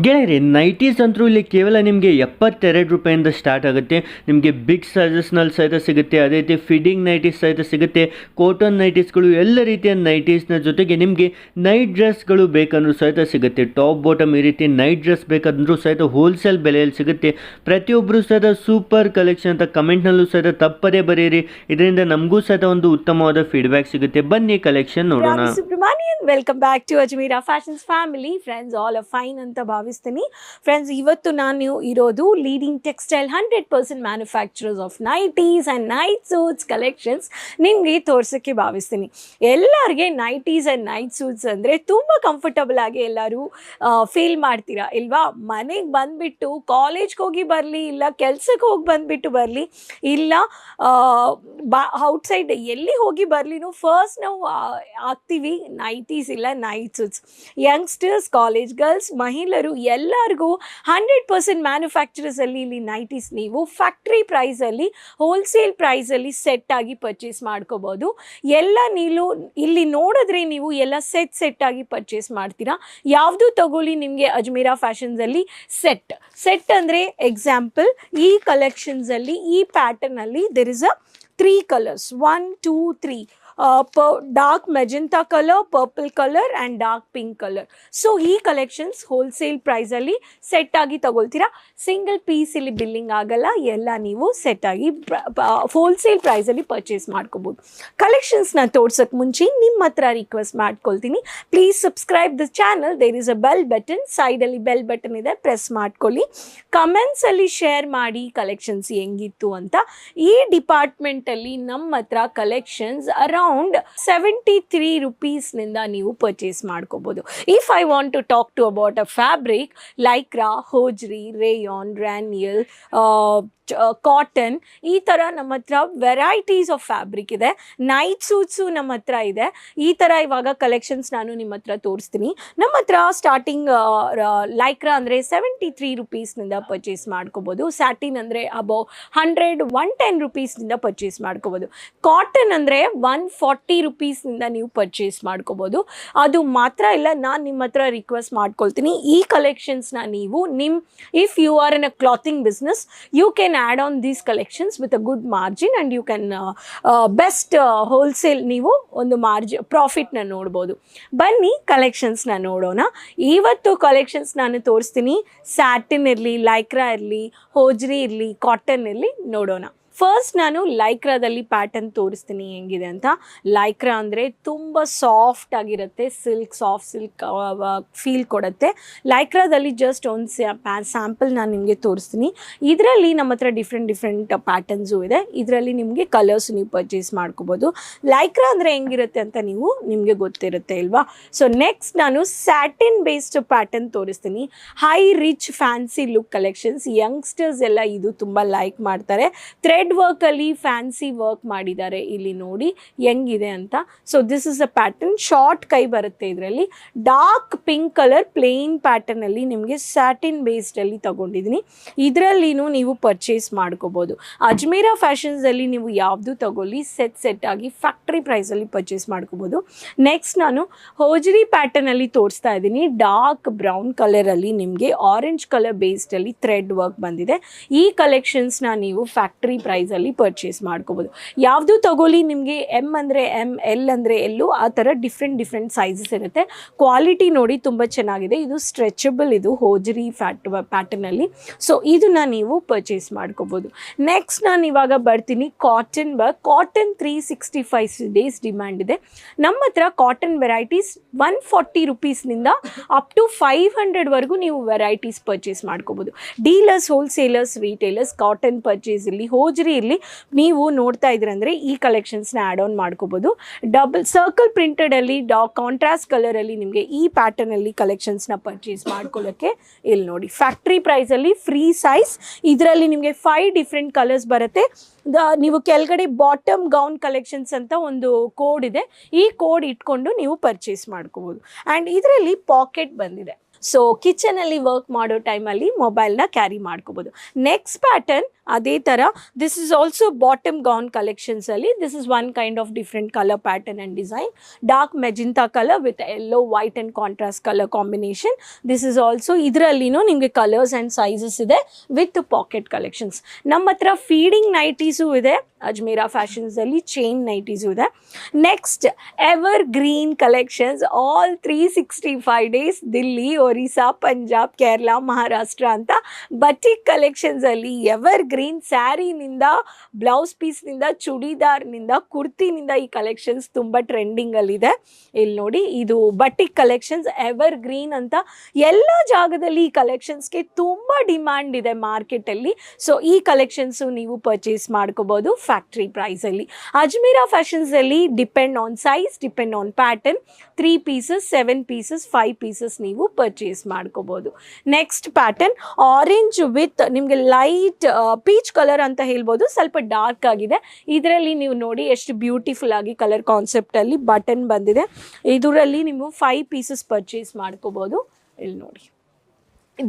ಗೆಳೆಯರಿ nighties ಅಂತೂ ಇಲ್ಲಿ ಕೇವಲ ನಿಮಗೆ 72 ರೂಪಾಯಿಂದ ಸ್ಟಾರ್ಟ್ ಆಗುತ್ತೆ. ನಿಮಗೆ ಬಿಗ್ ಸೈಜಸ್ನಲ್ಲಿ ಸಹಿತ ಸಿಗುತ್ತೆ. ಅದೇ ರೀತಿ ಫಿಟ್ಟಿಂಗ್ ನೈಟೀಸ್ ಸಹಿತ ಸಿಗುತ್ತೆ. ಕಾಟನ್ ನೈಟೀಸ್ಗಳು ಎಲ್ಲ ರೀತಿಯ ನೈಟೀಸ್ನ ಜೊತೆಗೆ ನಿಮಗೆ ನೈಟ್ ಡ್ರೆಸ್ಗಳು ಬೇಕಂದ್ರೂ ಸಹಿತ ಸಿಗುತ್ತೆ. ಟಾಪ್ ಬಾಟಮ್ ಈ ರೀತಿ ನೈಟ್ ಡ್ರೆಸ್ ಬೇಕಂದ್ರೂ ಸಹಿತ ಹೋಲ್ಸೇಲ್ ಬೆಲೆಯಲ್ಲಿ ಸಿಗುತ್ತೆ. ಪ್ರತಿಯೊಬ್ಬರು ಸಹಿತ ಸೂಪರ್ ಕಲೆಕ್ಷನ್ ಅಂತ ಕಮೆಂಟ್ನಲ್ಲೂ ಸಹಿತ ತಪ್ಪದೇ ಬರೆಯಿರಿ. ಇದರಿಂದ ನಮಗೂ ಸಹಿತ ಒಂದು ಉತ್ತಮವಾದ ಫೀಡ್ಬ್ಯಾಕ್ ಸಿಗುತ್ತೆ. ಬನ್ನಿ ಕಲೆಕ್ಷನ್ ನೋಡೋಣ. Welcome back to Ajmera fashions family. Friends all a fine ಅಂತ ಭಾವಿಸ್ತೀನಿ. ಫ್ರೆಂಡ್ಸ್ ಇವತ್ತು ನಾನು ಇರೋದು leading textile 100% manufacturers of nighties and night suits collections ನಿಮಗೆ ತೋರ್ಸೋಕ್ಕೆ ಭಾವಿಸ್ತೀನಿ. ಎಲ್ಲರಿಗೆ ನೈಟೀಸ್ ಆ್ಯಂಡ್ ನೈಟ್ ಸೂಟ್ಸ್ ಅಂದರೆ ತುಂಬ ಕಂಫರ್ಟಬಲ್ ಆಗಿ ಎಲ್ಲರೂ ಫೀಲ್ ಮಾಡ್ತೀರಾ ಇಲ್ವಾ? ಮನೆಗೆ ಬಂದುಬಿಟ್ಟು ಕಾಲೇಜ್ಗೆ ಹೋಗಿ ಬರಲಿ, ಇಲ್ಲ ಕೆಲ್ಸಕ್ಕೆ ಹೋಗಿ ಬಂದುಬಿಟ್ಟು ಬರಲಿ, ಇಲ್ಲ ಔಟ್ಸೈಡ್ ಎಲ್ಲಿ ಹೋಗಿ ಬರಲಿನೂ ಫಸ್ಟ್ ನಾವು ಆಗ್ತೀವಿ ನೈಟೀಸ್ ಇಲ್ಲ night suits. Youngsters, college girls, ಮಹಿಳೆಯರು ಎಲ್ಲರಿಗೂ 100% ಮ್ಯಾನುಫ್ಯಾಕ್ಚರರ್ಸಲ್ಲಿ ಇಲ್ಲಿ ನೈಟೀಸ್ ನೀವು ಫ್ಯಾಕ್ಟ್ರಿ ಪ್ರೈಸಲ್ಲಿ ಹೋಲ್ಸೇಲ್ ಪ್ರೈಸಲ್ಲಿ ಸೆಟ್ ಆಗಿ ಪರ್ಚೇಸ್ ಮಾಡ್ಕೋಬೋದು. ಎಲ್ಲ ನೀವು ಇಲ್ಲಿ ನೋಡಿದ್ರೆ ನೀವು ಎಲ್ಲ ಸೆಟ್ ಆಗಿ ಪರ್ಚೇಸ್ ಮಾಡ್ತೀರಾ. ಯಾವುದು ತಗೊಳ್ಳಿ ನಿಮಗೆ ಅಜ್ಮೀರಾ ಫ್ಯಾಷನ್ಸಲ್ಲಿ ಸೆಟ್ ಅಂದರೆ ಎಕ್ಸಾಂಪಲ್ ಈ ಕಲೆಕ್ಷನ್ಸಲ್ಲಿ ಈ ಪ್ಯಾಟರ್ನಲ್ಲಿ there is a 3 colours 1 2 3 dark magenta color, purple color and dark pink color. So ಈ ಕಲೆಕ್ಷನ್ಸ್ ಹೋಲ್ಸೇಲ್ ಪ್ರೈಸಲ್ಲಿ ಸೆಟ್ ಆಗಿ ತಗೊಳ್ತೀರಾ. ಸಿಂಗಲ್ ಪೀಸ್ ಇಲ್ಲಿ ಬಿಲ್ಲಿಂಗ್ ಆಗಲ್ಲ, ಎಲ್ಲ ನೀವು ಸೆಟ್ ಆಗಿ ಹೋಲ್ಸೇಲ್ ಪ್ರೈಸಲ್ಲಿ ಪರ್ಚೇಸ್ ಮಾಡ್ಕೋಬೋದು. ಕಲೆಕ್ಷನ್ಸ್ನ ತೋರ್ಸೋಕ್ಕೆ ಮುಂಚೆ ನಿಮ್ಮ ಹತ್ರ ರಿಕ್ವೆಸ್ಟ್ ಮಾಡ್ಕೊಳ್ತೀನಿ, please subscribe the channel. There is a bell button, ಸೈಡಲ್ಲಿ ಬೆಲ್ ಬಟನ್ ಇದೆ, ಪ್ರೆಸ್ ಮಾಡ್ಕೊಳ್ಳಿ. ಕಮೆಂಟ್ಸಲ್ಲಿ ಶೇರ್ ಮಾಡಿ ಕಲೆಕ್ಷನ್ಸ್ ಹೆಂಗಿತ್ತು ಅಂತ. ಈ ಡಿಪಾರ್ಟ್ಮೆಂಟಲ್ಲಿ ನಮ್ಮ ಹತ್ರ ಕಲೆಕ್ಷನ್ಸ್ ಅರೌಂಡ್ 73 rupees-ನಿಂದ ನೀವು ಪರ್ಚೇಸ್ ಮಾಡ್ಕೋಬೋದು. If I want to talk to about a fabric, lycra, hosiery, rayon, ರ್ಯಾನಿಯಲ್, ಕಾಟನ್, ಈ ಥರ ನಮ್ಮ ಹತ್ರ ವೆರೈಟೀಸ್ ಆಫ್ ಫ್ಯಾಬ್ರಿಕ್ ಇದೆ. ನೈಟ್ ಸೂಟ್ಸು ನಮ್ಮ ಹತ್ರ ಇದೆ. ಈ ಥರ ಇವಾಗ ಕಲೆಕ್ಷನ್ಸ್ ನಾನು ನಿಮ್ಮ ಹತ್ರ ತೋರಿಸ್ತೀನಿ. ನಮ್ಮ ಹತ್ರ ಸ್ಟಾರ್ಟಿಂಗ್ ಲೈಕ್ರಾ ಅಂದರೆ 73 rupees-ನಿಂದ ಪರ್ಚೇಸ್ ಮಾಡ್ಕೋಬೋದು. ಸ್ಯಾಟಿನ್ ಅಂದರೆ ಅಬೌವ್ 110 rupees-ನಿಂದ ಪರ್ಚೇಸ್ ಮಾಡ್ಕೋಬೋದು. ಕಾಟನ್ ಅಂದರೆ 140 rupees-ನಿಂದ ನೀವು ಪರ್ಚೇಸ್ ಮಾಡ್ಕೋಬೋದು. ಅದು ಮಾತ್ರ ಇಲ್ಲ, ನಾನು ನಿಮ್ಮ ಹತ್ರ ರಿಕ್ವೆಸ್ಟ್ ಮಾಡ್ಕೊಳ್ತೀನಿ, ಈ ಕಲೆಕ್ಷನ್ಸ್ನ ನೀವು if you are in a clothing business, you can add on these collections with a good margin and you can best wholesale ನೀವು ಒಂದು ಪ್ರಾಫಿಟ್ನ ನೋಡ್ಬೋದು. ಬನ್ನಿ ಕಲೆಕ್ಷನ್ಸ್ನ ನೋಡೋಣ. ಇವತ್ತು ಕಲೆಕ್ಷನ್ಸ್ ನಾನು ತೋರಿಸ್ತೀನಿ. ಸ್ಯಾಟಿನ್ ಇರಲಿ, ಲೈಕ್ರಾ ಇರಲಿ, ಹೋಜ್ರಿ ಇರಲಿ, ಕಾಟನ್ ಇರಲಿ, ನೋಡೋಣ. ಫಸ್ಟ್ ನಾನು ಲೈಕ್ರಾದಲ್ಲಿ ಪ್ಯಾಟರ್ನ್ ತೋರಿಸ್ತೀನಿ ಹೆಂಗಿದೆ ಅಂತ. ಲೈಕ್ರಾ ಅಂದರೆ ತುಂಬ ಸಾಫ್ಟ್ ಆಗಿರುತ್ತೆ, ಸಾಫ್ಟ್ ಸಿಲ್ಕ್ ಫೀಲ್ ಕೊಡುತ್ತೆ. ಲೈಕ್ರಾದಲ್ಲಿ ಜಸ್ಟ್ ಒಂದು ಸ್ಯಾಂಪಲ್ ನಾನು ನಿಮಗೆ ತೋರಿಸ್ತೀನಿ. ಇದರಲ್ಲಿ ನಮ್ಮ ಹತ್ರ ಡಿಫ್ರೆಂಟ್ ಪ್ಯಾಟರ್ನ್ಸು ಇದೆ. ಇದರಲ್ಲಿ ನಿಮಗೆ ಕಲರ್ಸ್ ನೀವು ಪರ್ಚೇಸ್ ಮಾಡ್ಕೋಬೋದು. ಲೈಕ್ರಾ ಅಂದರೆ ಹೆಂಗಿರುತ್ತೆ ಅಂತ ನಿಮಗೆ ಗೊತ್ತಿರುತ್ತೆ ಅಲ್ವಾ? ಸೊ ನೆಕ್ಸ್ಟ್ ನಾನು ಸ್ಯಾಟಿನ್ ಬೇಸ್ಡ್ ಪ್ಯಾಟರ್ನ್ ತೋರಿಸ್ತೀನಿ. High rich fancy look collections, youngsters ಎಲ್ಲ ಇದು ತುಂಬ ಲೈಕ್ ಮಾಡ್ತಾರೆ. ಥ್ರೆಡ್ ವರ್ಕಲ್ಲಿ ಫ್ಯಾನ್ಸಿ ವರ್ಕ್ ಮಾಡಿದ್ದಾರೆ, ಇಲ್ಲಿ ನೋಡಿ ಹೆಂಗಿದೆ ಅಂತ. So this is a pattern, short ಕೈ ಬರುತ್ತೆ. ಇದರಲ್ಲಿ ಡಾರ್ಕ್ ಪಿಂಕ್ ಕಲರ್ ಪ್ಲೇನ್ ಪ್ಯಾಟರ್ನಲ್ಲಿ ನಿಮಗೆ ಸ್ಯಾಟಿನ್ ಬೇಸ್ಡಲ್ಲಿ ತಗೊಂಡಿದ್ದೀನಿ. ಇದರಲ್ಲಿನೂ ನೀವು ಪರ್ಚೇಸ್ ಮಾಡ್ಕೋಬೋದು. ಅಜ್ಮೀರಾ ಫ್ಯಾಷನ್ಸಲ್ಲಿ ನೀವು ಯಾವುದು ತಗೊಳ್ಳಿ ಸೆಟ್ ಆಗಿ ಫ್ಯಾಕ್ಟ್ರಿ ಪ್ರೈಸಲ್ಲಿ ಪರ್ಚೇಸ್ ಮಾಡ್ಕೋಬೋದು. ನೆಕ್ಸ್ಟ್ ನಾನು ಹೋಜ್ರಿ ಪ್ಯಾಟರ್ನಲ್ಲಿ ತೋರಿಸ್ತಾ ಇದ್ದೀನಿ. ಡಾರ್ಕ್ ಬ್ರೌನ್ ಕಲರಲ್ಲಿ ನಿಮಗೆ ಆರೆಂಜ್ ಕಲರ್ ಬೇಸ್ಡಲ್ಲಿ ಥ್ರೆಡ್ ವರ್ಕ್ ಬಂದಿದೆ. ಈ ಕಲೆಕ್ಷನ್ಸ್ನ ನೀವು ಫ್ಯಾಕ್ಟ್ರಿ ಪ್ರೈಸಲ್ಲಿ ಪರ್ಚೇಸ್ ಮಾಡ್ಕೋಬೋದು. ಯಾವುದು ತಗೊಳ್ಳಿ ನಿಮಗೆ ಎಮ್ ಅಂದರೆ ಎಮ್, ಎಲ್ ಅಂದರೆ ಎಲ್ಲು, ಆ ಥರ ಡಿಫ್ರೆಂಟ್ ಸೈಜಸ್ ಇರುತ್ತೆ. ಕ್ವಾಲಿಟಿ ನೋಡಿ ತುಂಬ ಚೆನ್ನಾಗಿದೆ. ಇದು ಸ್ಟ್ರೆಚಬಲ್, ಇದು ಹೋಜ್ರಿ ಪ್ಯಾಟರ್ನಲ್ಲಿ. ಸೊ ಇದನ್ನ ನೀವು ಪರ್ಚೇಸ್ ಮಾಡ್ಕೋಬೋದು. ನೆಕ್ಸ್ಟ್ ನಾನು ಇವಾಗ ಬರ್ತೀನಿ ಕಾಟನ್ 365 ಡೇಸ್ ಡಿಮ್ಯಾಂಡ್ ಇದೆ. ನಮ್ಮ ಹತ್ರ ಕಾಟನ್ ವೆರೈಟೀಸ್ 140 rupees-ನಿಂದ ಅಪ್ ಟು 500ವರೆಗೂ ನೀವು ವೆರೈಟೀಸ್ ಪರ್ಚೇಸ್ ಮಾಡ್ಕೋಬೋದು. Dealers, wholesalers, retailers, cotton purchase ಇಲ್ಲಿ ಹೋಜ್ರಿ ಇರಲಿ, ನೀವು ನೋಡ್ತಾ ಇದ್ರಂದರೆ ಈ ಕಲೆಕ್ಷನ್ಸ್ನ ಆ್ಯಡ್ ಆನ್ ಮಾಡ್ಕೋಬೋದು. ಡಬಲ್ ಸರ್ಕಲ್ ಪ್ರಿಂಟೆಡಲ್ಲಿ ಕಾಂಟ್ರಾಸ್ಟ್ ಕಲರಲ್ಲಿ ನಿಮಗೆ ಈ ಪ್ಯಾಟರ್ನಲ್ಲಿ ಕಲೆಕ್ಷನ್ಸ್ನ ಪರ್ಚೇಸ್ ಮಾಡ್ಕೊಳ್ಳೋಕ್ಕೆ ಇಲ್ಲಿ ನೋಡಿ ಫ್ಯಾಕ್ಟ್ರಿ ಪ್ರೈಸಲ್ಲಿ ಫ್ರೀ ಸೈಜ್. ಇದರಲ್ಲಿ ನಿಮಗೆ 5 ಡಿಫ್ರೆಂಟ್ ಕಲರ್ಸ್ ಬರುತ್ತೆ. ನೀವು ಕೆಳಗಡೆ ಬಾಟಮ್ ಗೌನ್ ಕಲೆಕ್ಷನ್ಸ್ ಅಂತ ಒಂದು ಕೋಡ್ ಇದೆ, ಈ ಕೋಡ್ ಇಟ್ಕೊಂಡು ನೀವು ಪರ್ಚೇಸ್ ಮಾಡ್ಕೋಬೋದು. ಆ್ಯಂಡ್ ಇದರಲ್ಲಿ ಪಾಕೆಟ್ ಬಂದಿದೆ. ಸೊ ಕಿಚನಲ್ಲಿ ವರ್ಕ್ ಮಾಡೋ ಟೈಮಲ್ಲಿ ಮೊಬೈಲ್ನ ಕ್ಯಾರಿ ಮಾಡ್ಕೋಬೋದು. ನೆಕ್ಸ್ಟ್ ಪ್ಯಾಟರ್ನ್ ಅದೇ ಥರ this is also bottom gown ಕಲೆಕ್ಷನ್ಸಲ್ಲಿ this is one kind of different colour pattern and design. Dark magenta colour with yellow white and contrast colour combination. This is also ಇದರಲ್ಲಿನೂ ನಿಮಗೆ colours and sizes ಇದೆ with pocket collections. ನಮ್ಮ ಹತ್ರ feeding nighties ಇದೆ ಅಜ್ಮೇರಾ ಫ್ಯಾಷನ್ಸಲ್ಲಿ, chain nighties ಇದೆ. Next evergreen collections all 365 days Delhi, Orissa, Punjab, Kerala, Maharashtra ಅಂತ batik ಕಲೆಕ್ಷನ್ಸಲ್ಲಿ ಎವರ್ ಗ್ರೀನ್ ಸ್ಯಾರಿನಿಂದ, ಬ್ಲೌಸ್ ಪೀಸ್ನಿಂದ, ಚೂಡಿದಾರ್ನಿಂದ, ಕುರ್ತಿನಿಂದ ಈ ಕಲೆಕ್ಷನ್ಸ್ ತುಂಬ ಟ್ರೆಂಡಿಂಗಲ್ಲಿದೆ. ಇಲ್ಲಿ ನೋಡಿ, ಇದು ಬಟಿಕ್ ಕಲೆಕ್ಷನ್ಸ್ ಎವರ್ ಗ್ರೀನ್ ಅಂತ ಎಲ್ಲ ಜಾಗದಲ್ಲಿ ಈ ಕಲೆಕ್ಷನ್ಸ್ಗೆ ತುಂಬ ಡಿಮ್ಯಾಂಡ್ ಇದೆ ಮಾರ್ಕೆಟಲ್ಲಿ. ಸೊ ಈ ಕಲೆಕ್ಷನ್ಸು ನೀವು ಪರ್ಚೇಸ್ ಮಾಡ್ಕೋಬೋದು ಫ್ಯಾಕ್ಟ್ರಿ ಪ್ರೈಸಲ್ಲಿ. ಅಜ್ಮೇರಾ ಫ್ಯಾಷನ್ಸಲ್ಲಿ depend on size, depend on pattern, 3 pieces, 7 pieces, 5 pieces ನೀವು ಪರ್ಚೇಸ್ ಮಾಡ್ಕೋಬೋದು. ನೆಕ್ಸ್ಟ್ ಪ್ಯಾಟರ್ನ್ ಆರೆಂಜ್ ವಿತ್ ನಿಮಗೆ ಲೈಟ್ ಪೀಚ್ ಕಲರ್ ಅಂತ ಹೇಳ್ಬೋದು, ಸ್ವಲ್ಪ ಡಾರ್ಕ್ ಆಗಿದೆ. ಇದರಲ್ಲಿ ನೀವು ನೋಡಿ ಎಷ್ಟು ಬ್ಯೂಟಿಫುಲ್ ಆಗಿ ಕಲರ್ ಕಾನ್ಸೆಪ್ಟಲ್ಲಿ ಬಟನ್ ಬಂದಿದೆ. ಇದರಲ್ಲಿ ನೀವು 5 ಪೀಸಸ್ ಪರ್ಚೇಸ್ ಮಾಡ್ಕೋಬೋದು. ಇಲ್ಲಿ ನೋಡಿ,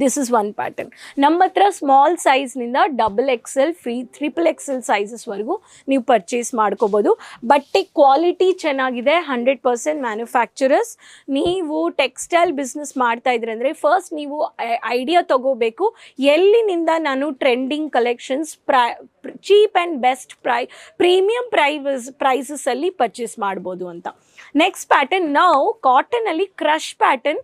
ದಿಸ್ ಇಸ್ ಒನ್ ಪ್ಯಾಟರ್ನ್. ನಮ್ಮ ಹತ್ರ ಸ್ಮಾಲ್ ಸೈಜ್ನಿಂದ XXL, XXL ಸೈಜಸ್ವರೆಗೂ ನೀವು ಪರ್ಚೇಸ್ ಮಾಡ್ಕೋಬೋದು. ಬಟ್ಟೆ ಕ್ವಾಲಿಟಿ ಚೆನ್ನಾಗಿದೆ, 100% ಮ್ಯಾನುಫ್ಯಾಕ್ಚರರ್ಸ್. ನೀವು ಟೆಕ್ಸ್ಟೈಲ್ ಬಿಸ್ನೆಸ್ ಮಾಡ್ತಾ ಇದ್ರಿ ಅಂದರೆ ಫಸ್ಟ್ ನೀವು ಐಡಿಯಾ ತಗೋಬೇಕು, ಎಲ್ಲಿನಿಂದ ನಾನು trending collections cheap and best premium ಪ್ರೈಸಸಲ್ಲಿ ಪರ್ಚೇಸ್ ಮಾಡ್ಬೋದು ಅಂತ. ನೆಕ್ಸ್ಟ್ ಪ್ಯಾಟರ್ನ್ ನಾವು ಕಾಟನಲ್ಲಿ ಕ್ರಶ್ ಪ್ಯಾಟರ್ನ್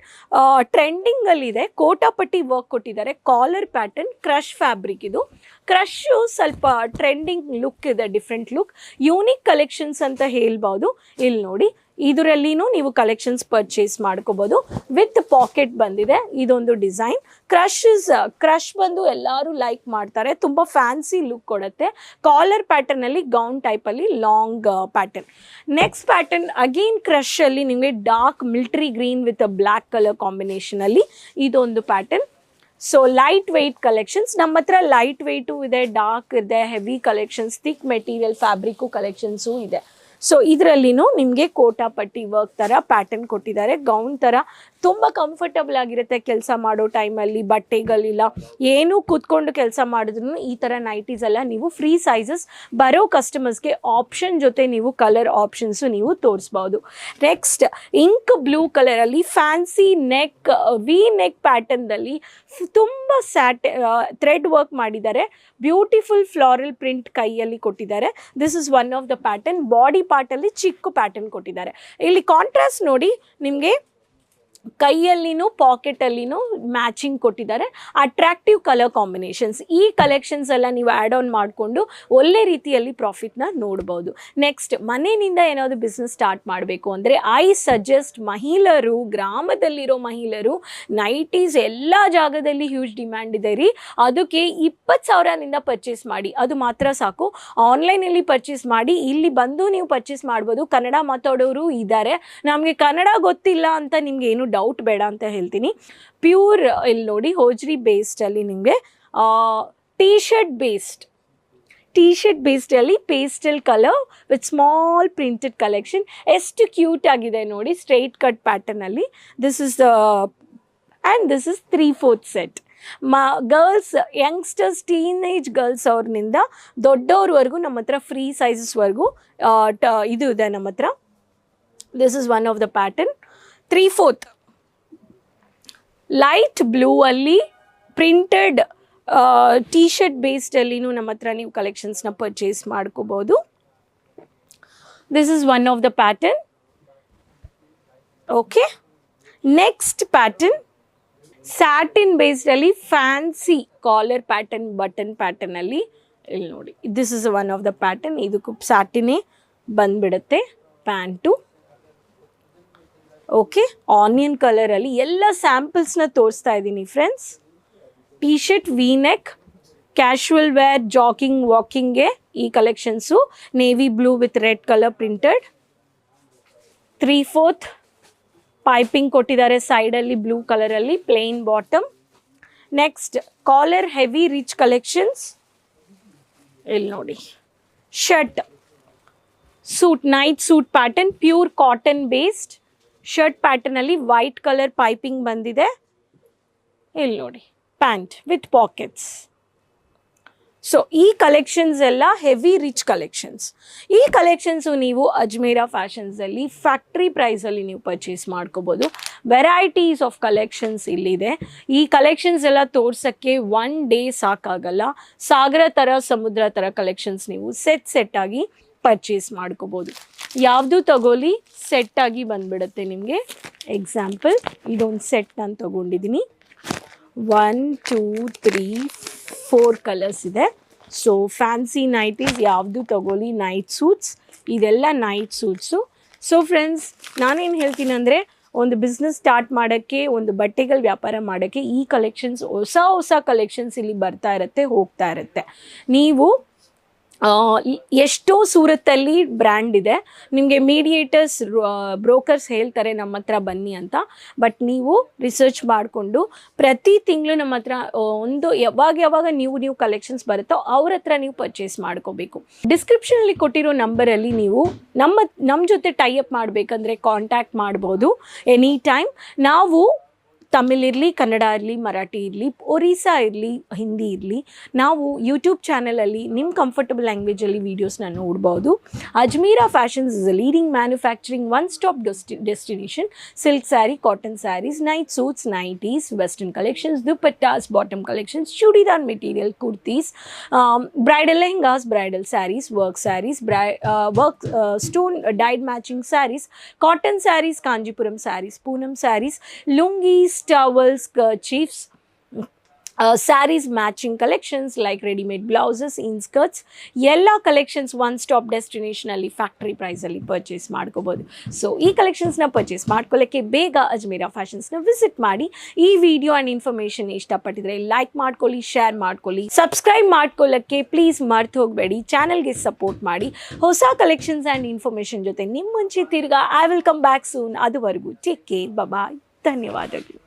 ಟ್ರೆಂಡಿಂಗಲ್ಲಿದೆ. ಕೋಟಾಪಟ್ಟಿ ವರ್ಕ್ ಕೊಟ್ಟಿದ್ದಾರೆ, ಕಾಲರ್ ಪ್ಯಾಟರ್ನ್, ಕ್ರಶ್ ಫ್ಯಾಬ್ರಿಕ್. ಇದು ಕ್ರಶು ಸ್ವಲ್ಪ ಟ್ರೆಂಡಿಂಗ್ ಲುಕ್ ಇದೆ, ಡಿಫ್ರೆಂಟ್ ಲುಕ್, ಯೂನಿಕ್ ಕಲೆಕ್ಷನ್ಸ್ ಅಂತ ಹೇಳ್ಬೋದು. ಇಲ್ಲಿ ನೋಡಿ, ಇದರಲ್ಲಿನೂ ನೀವು ಕಲೆಕ್ಷನ್ಸ್ ಪರ್ಚೇಸ್ ಮಾಡ್ಕೋಬೋದು. ವಿತ್ ಪಾಕೆಟ್ ಬಂದಿದೆ, ಇದೊಂದು ಡಿಸೈನ್. ಕ್ರಶ್ ಬಂದು ಎಲ್ಲರೂ ಲೈಕ್ ಮಾಡ್ತಾರೆ, ತುಂಬ ಫ್ಯಾನ್ಸಿ ಲುಕ್ ಕೊಡುತ್ತೆ. ಕಾಲರ್ ಪ್ಯಾಟರ್ನಲ್ಲಿ ಗೌನ್ ಟೈಪಲ್ಲಿ long pattern. Next pattern again ಕ್ರಶಲ್ಲಿ ನಿಮಗೆ dark military green with black colour ಕಾಂಬಿನೇಷನಲ್ಲಿ ಇದೊಂದು pattern. So lightweight collections ನಮ್ಮ ಹತ್ರ ಲೈಟ್ ವೆಯ್ಟು ಇದೆ, ಡಾರ್ಕ್ ಇದೆ, heavy collections, thick material fabric collections ಇದೆ. ಸೊ ಇದರಲ್ಲಿನೂ ನಿಮಗೆ ಕೋಟಾಪಟ್ಟಿ ವರ್ಕ್ ಥರ ಪ್ಯಾಟರ್ನ್ ಕೊಟ್ಟಿದ್ದಾರೆ, ಗೌನ್ ಥರ ತುಂಬ ಕಂಫರ್ಟಬಲ್ ಆಗಿರುತ್ತೆ ಕೆಲಸ ಮಾಡೋ ಟೈಮಲ್ಲಿ. ಬಟ್ಟೆಗಳಿಲ್ಲ, ಏನೂ ಕೂತ್ಕೊಂಡು ಕೆಲಸ ಮಾಡಿದ್ರು ಈ ಥರ ನೈಟೀಸ್ ಎಲ್ಲ ನೀವು ಫ್ರೀ ಸೈಜಸ್ ಬರೋ ಕಸ್ಟಮರ್ಸ್ಗೆ ಆಪ್ಷನ್ ಜೊತೆ ನೀವು ಕಲರ್ ಆಪ್ಷನ್ಸು ನೀವು ತೋರಿಸ್ಬೋದು. ನೆಕ್ಸ್ಟ್ ಇಂಕ್ ಬ್ಲೂ ಕಲರಲ್ಲಿ ಫ್ಯಾನ್ಸಿ ನೆಕ್, ವಿ ನೆಕ್ ಪ್ಯಾಟರ್ನ್ದಲ್ಲಿ ತುಂಬ ಥ್ರೆಡ್ ವರ್ಕ್ ಮಾಡಿದ್ದಾರೆ, ಬ್ಯೂಟಿಫುಲ್ ಫ್ಲಾರಲ್ ಪ್ರಿಂಟ್ ಕೈಯಲ್ಲಿ ಕೊಟ್ಟಿದ್ದಾರೆ. This is one of the pattern. Body ಪಾರ್ಟಲ್ಲಿ ಚಿಕ್ಕ ಪ್ಯಾಟರ್ನ್ ಕೊಟ್ಟಿದ್ದಾರೆ. ಇಲ್ಲಿ ಕಾಂಟ್ರಾಸ್ಟ್ ನೋಡಿ, ನಿಮಗೆ ಕೈಯಲ್ಲಿನೂ ಪಾಕೆಟಲ್ಲಿನೂ ಮ್ಯಾಚಿಂಗ್ ಕೊಟ್ಟಿದ್ದಾರೆ, ಅಟ್ರಾಕ್ಟಿವ್ ಕಲರ್ ಕಾಂಬಿನೇಷನ್ಸ್. ಈ ಕಲೆಕ್ಷನ್ಸ್ ಎಲ್ಲ ನೀವು ಆ್ಯಡ್ ಆನ್ ಮಾಡಿಕೊಂಡು ಒಳ್ಳೆ ರೀತಿಯಲ್ಲಿ ಪ್ರಾಫಿಟ್ನ ನೋಡ್ಬೋದು. ನೆಕ್ಸ್ಟ್ ಮನೆಯಿಂದ ಏನಾದರೂ ಬಿಸ್ನೆಸ್ ಸ್ಟಾರ್ಟ್ ಮಾಡಬೇಕು ಅಂದರೆ ಐ ಸಜೆಸ್ಟ್ ಮಹಿಳೆಯರು, ಗ್ರಾಮದಲ್ಲಿರೋ ಮಹಿಳೆಯರು, ನೈಟೀಸ್ ಎಲ್ಲ ಜಾಗದಲ್ಲಿ ಹ್ಯೂಜ್ ಡಿಮ್ಯಾಂಡ್ ಇದೆ ರೀ, ಅದಕ್ಕೆ 20,000ನಿಂದ ಪರ್ಚೇಸ್ ಮಾಡಿ, ಅದು ಮಾತ್ರ ಸಾಕು. ಆನ್ಲೈನಲ್ಲಿ ಪರ್ಚೇಸ್ ಮಾಡಿ, ಇಲ್ಲಿ ಬಂದು ನೀವು ಪರ್ಚೇಸ್ ಮಾಡ್ಬೋದು. ಕನ್ನಡ ಮಾತಾಡೋರು ಇದ್ದಾರೆ, ನಮಗೆ ಕನ್ನಡ ಗೊತ್ತಿಲ್ಲ ಅಂತ ನಿಮ್ಗೆ ಏನು ಡೌಟ್ ಬೇಡ ಅಂತ ಹೇಳ್ತೀನಿ. ಪ್ಯೂರ್ ಇಲ್ಲಿ ನೋಡಿ, ಹೋಜ್ರಿ ಬೇಸ್ಡಲ್ಲಿ ನಿಮಗೆ ಟೀ ಶರ್ಟ್ ಬೇಸ್ಡಲ್ಲಿ pastel colour with small printed collection. ಎಷ್ಟು ಕ್ಯೂಟ್ ಆಗಿದೆ ನೋಡಿ, ಸ್ಟ್ರೈಟ್ ಕಟ್ ಪ್ಯಾಟರ್ನಲ್ಲಿ. This is and this is 3/4 set. Girls, youngsters, teenage girls ಅವ್ರನಿಂದ ದೊಡ್ಡವ್ರವರೆಗೂ ನಮ್ಮ ಹತ್ರ ಫ್ರೀ ಸೈಜಸ್ವರೆಗೂ ಇದು ಇದೆ ನಮ್ಮ ಹತ್ರ. This is one of the pattern. 3/4 light blue ಅಲ್ಲಿ ಪ್ರಿಂಟೆಡ್ ಟೀ ಶರ್ಟ್ ಬೇಸ್ಡಲ್ಲಿನೂ ನಮ್ಮ ಹತ್ರ ನೀವು ಕಲೆಕ್ಷನ್ಸ್ನ ಪರ್ಚೇಸ್ ಮಾಡ್ಕೋಬೋದು. This is one of the pattern. Okay, next pattern satin ಬೇಸ್ಡಲ್ಲಿ ಫ್ಯಾನ್ಸಿ ಕಾಲರ್ ಪ್ಯಾಟರ್ನ್, ಬಟನ್ ಪ್ಯಾಟರ್ನಲ್ಲಿ. ಇಲ್ಲಿ ನೋಡಿ, this is one of the pattern. ಇದಕ್ಕೂ ಸ್ಯಾಟಿನೇ ಬಂದ್ಬಿಡುತ್ತೆ ಪ್ಯಾಂಟು. ಓಕೆ, ಆನಿಯನ್ ಕಲರಲ್ಲಿ ಎಲ್ಲ ಸ್ಯಾಂಪಲ್ಸ್ನ ತೋರಿಸ್ತಾ ಇದ್ದೀನಿ friends. T shirt, V neck, casual wear, jogging, ವಾಕಿಂಗ್ಗೆ ಈ collections. Navy blue with red colour printed. 3/4 piping ಕೊಟ್ಟಿದ್ದಾರೆ ಸೈಡಲ್ಲಿ ಬ್ಲೂ ಕಲರಲ್ಲಿ, plain bottom. Next collar heavy rich collections. ಇಲ್ಲಿ ನೋಡಿ, shirt suit, night suit pattern, pure cotton based shirt ಪ್ಯಾಟರ್ನಲ್ಲಿ white colour piping ಬಂದಿದೆ. ಇಲ್ಲಿ ನೋಡಿ, ಪ್ಯಾಂಟ್ ವಿತ್ ಪಾಕೆಟ್ಸ್. ಸೊ ಈ ಕಲೆಕ್ಷನ್ಸ್ ಎಲ್ಲ ಹೆವಿ ರಿಚ್ ಕಲೆಕ್ಷನ್ಸ್. ಈ ಕಲೆಕ್ಷನ್ಸು ನೀವು ಅಜ್ಮೇರಾ ಫ್ಯಾಷನ್ಸಲ್ಲಿ ಫ್ಯಾಕ್ಟ್ರಿ ಪ್ರೈಸಲ್ಲಿ ನೀವು ಪರ್ಚೇಸ್ ಮಾಡ್ಕೋಬೋದು. ವೆರೈಟೀಸ್ ಆಫ್ ಕಲೆಕ್ಷನ್ಸ್ ಇಲ್ಲಿದೆ. ಈ ಕಲೆಕ್ಷನ್ಸ್ ಎಲ್ಲ ತೋರ್ಸೋಕ್ಕೆ 1 ಡೇ ಸಾಕಾಗಲ್ಲ. ಸಾಗರ ಥರ ಸಮುದ್ರ ಥರ ಕಲೆಕ್ಷನ್ಸ್ ನೀವು ಸೆಟ್ ಆಗಿ ಪರ್ಚೇಸ್ ಮಾಡ್ಕೋಬೋದು. ಯಾವುದು ತಗೊಳ್ಳಿ ಸೆಟ್ಟಾಗಿ ಬಂದುಬಿಡುತ್ತೆ ನಿಮಗೆ. ಎಕ್ಸಾಂಪಲ್ ಇದೊಂದು ಸೆಟ್ ನಾನು ತೊಗೊಂಡಿದ್ದೀನಿ. 1 2 3 4 ಕಲರ್ಸ್ ಇದೆ. ಸೊ ಫ್ಯಾನ್ಸಿ ನೈಟೀಸ್ ಯಾವುದು ತಗೊಳ್ಳಿ, ನೈಟ್ ಸೂಟ್ಸ್, ಇದೆಲ್ಲ ನೈಟ್ ಸೂಟ್ಸು. ಸೊ ಫ್ರೆಂಡ್ಸ್, ನಾನೇನು ಹೇಳ್ತೀನಿ ಅಂದರೆ, ಒಂದು ಬಿಸ್ನೆಸ್ ಸ್ಟಾರ್ಟ್ ಮಾಡೋಕ್ಕೆ, ಒಂದು ಬಟ್ಟೆಗಳ ವ್ಯಾಪಾರ ಮಾಡೋಕ್ಕೆ ಈ ಕಲೆಕ್ಷನ್ಸ್, ಹೊಸ ಕಲೆಕ್ಷನ್ಸ್ ಇಲ್ಲಿ ಬರ್ತಾ ಇರುತ್ತೆ, ಹೋಗ್ತಾ ಇರುತ್ತೆ. ನೀವು ಎಷ್ಟೋ ಸೂರತ್ತಲ್ಲಿ ಬ್ರ್ಯಾಂಡ್ ಇದೆ. ನಿಮಗೆ ಮೀಡಿಯೇಟರ್ಸ್, ಬ್ರೋಕರ್ಸ್ ಹೇಳ್ತಾರೆ ನಮ್ಮ ಹತ್ರ ಬನ್ನಿ ಅಂತ. ಬಟ್ ನೀವು ರಿಸರ್ಚ್ ಮಾಡಿಕೊಂಡು ಪ್ರತಿ ತಿಂಗಳು ನಮ್ಮ ಹತ್ರ ಒಂದು ಯಾವಾಗ ನೀವು ಕಲೆಕ್ಷನ್ಸ್ ಬರುತ್ತೋ ಅವ್ರ ಹತ್ರ ನೀವು ಪರ್ಚೇಸ್ ಮಾಡ್ಕೋಬೇಕು. ಡಿಸ್ಕ್ರಿಪ್ಷನಲ್ಲಿ ಕೊಟ್ಟಿರೋ ನಂಬರಲ್ಲಿ ನೀವು ನಮ್ಮ ಜೊತೆ ಟೈಅಪ್ ಮಾಡಬೇಕಂದ್ರೆ ಕಾಂಟ್ಯಾಕ್ಟ್ ಮಾಡ್ಬೋದು ಎನಿ ಟೈಮ್. ನಾವು ತಮಿಳ್ ಇರಲಿ, ಕನ್ನಡ ಇರಲಿ, ಮರಾಠಿ ಇರಲಿ, ಒರಿಸ್ಸಾ ಇರಲಿ, ಹಿಂದಿ ಇರಲಿ, ನಾವು ಯೂಟ್ಯೂಬ್ ಚಾನಲಲ್ಲಿ ನಿಮ್ಮ ಕಂಫರ್ಟಬಲ್ ಲ್ಯಾಂಗ್ವೇಜಲ್ಲಿ ವೀಡಿಯೋಸ್ನ ನೋಡ್ಬೋದು. Ajmera fashions is a leading manufacturing one stop destination. Silk saree, cotton sarees, night suits, nighties, western collections, dupattas, bottom collections, churidar material, kurtis, bridal lehengas, bridal sarees, work sarees, work stone dyed matching sarees, cotton sarees, Kanchipuram sarees, Poonam sarees, lungis, towels, kerchiefs, sarees matching collections like ready-made blouses, in-skirts, ಎಲ್ಲ collections one stop ಡೆಸ್ಟಿನೇಷನಲ್ಲಿ factory ಪ್ರೈಸಲ್ಲಿ purchase ಮಾಡ್ಕೋಬೋದು. So ಈ ಕಲೆಕ್ಷನ್ಸ್ನ purchase ಮಾಡ್ಕೊಳ್ಳೋಕ್ಕೆ ಬೇಗ Ajmera ಫ್ಯಾಷನ್ಸ್ನ visit ಮಾಡಿ. ಈ ವಿಡಿಯೋ ಆ್ಯಂಡ್ ಇನ್ಫಾರ್ಮೇಷನ್ ಇಷ್ಟಪಟ್ಟಿದ್ರೆ ಲೈಕ್ ಮಾಡ್ಕೊಳ್ಳಿ, ಶೇರ್ ಮಾಡ್ಕೊಳ್ಳಿ, ಸಬ್ಸ್ಕ್ರೈಬ್ ಮಾಡ್ಕೊಳ್ಳೋಕ್ಕೆ ಪ್ಲೀಸ್ ಮರ್ತು ಹೋಗಬೇಡಿ. ಚಾನಲ್ಗೆ ಸಪೋರ್ಟ್ ಮಾಡಿ. ಹೊಸ ಕಲೆಕ್ಷನ್ಸ್ ಆ್ಯಂಡ್ ಇನ್ಫಾರ್ಮೇಷನ್ ಜೊತೆ ನಿಮ್ಮ ಮುಂಚೆ ತಿರ್ಗಾ I will come back soon. ಅದುವರೆಗೂ ಟೇಕ್ ಕೇರ್, ಬಾಯ್, ಧನ್ಯವಾದಗಳು.